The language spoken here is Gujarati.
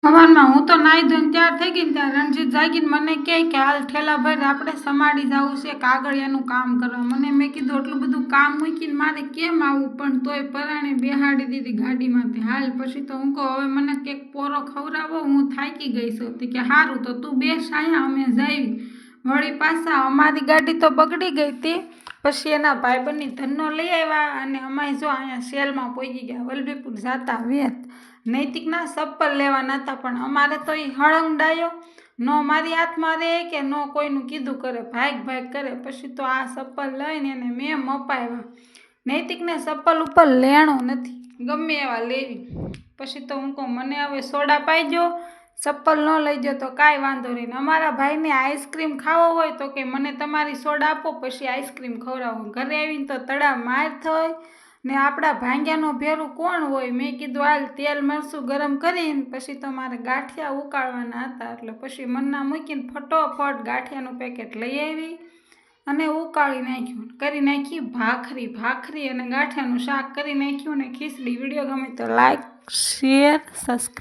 સવારમાં હું તો નાહી ધોઈને તૈયાર થઈ ગઈ ને ત્યાં રણજીત જાગીને મને કહે કે હાલ ઠેલા ભરીને આપણે સમાડી જવું છે કાગળિયાનું કામ કરવા. મને મેં કીધું એટલું બધું કામ મૂકીને મારે કેમ આવવું, પણ તોય પરાણે બેહાડી દીધી ગાડીમાંથી. હાલ પછી તો હું કહું હવે મને કેક પોરો ખવડાવો, હું થાકી ગઈ છું. કે સારું તો તું બેસ અહીંયા, અમે જાવી. વળી પાછા અમારી ગાડી તો બગડી ગઈ હતી. પછી એના ભાઈબંધની ધનનો લઈ આવ્યા અને અમે જો અહીંયા સેલમાં પહોંચી ગયા. વલભીપુર જતા વેત નૈતિકના ચપ્પલ લેવાના હતા, પણ અમારે તો એ હળંગ ડાયો ન મારી હાથમાં રહે કે ન કોઈનું કીધું કરે, ભાગ કરે. પછી તો આ ચપ્પલ લઈને એને મેં મપાવ્યા. નૈતિકને ચપ્પલ ઉપર લેણો નથી, ગમે એવા લેવી. પછી તો હું કહું મને હવે સોડા પાઈજો, ચપ્પલ ન લઈ જાઓ તો કાંઈ વાંધો નહીં. અમારા ભાઈને આઈસ્ક્રીમ ખાવો હોય તો કે મને તમારી સોડા આપો, પછી આઈસ્ક્રીમ ખવડાવો. ઘરે આવીને તો તડા માર થઈ ને આપણા ભાંગ્યાનું ભેરું કોણ હોય. મેં કીધું હાલ તેલ મરચું ગરમ કરીને પછી તો મારે ગાંઠિયા ઉકાળવાના હતા, એટલે પછી મનના મૂકીને ફટોફટ ગાંઠિયાનું પેકેટ લઈ આવી અને ઉકાળી નાખ્યું. કરી નાખી ભાખરી અને ગાંઠિયાનું શાક કરી નાખ્યું ને ખીચડી. વિડીયો ગમે તો લાઈક, શેર, સબસ્ક્રાઈબ.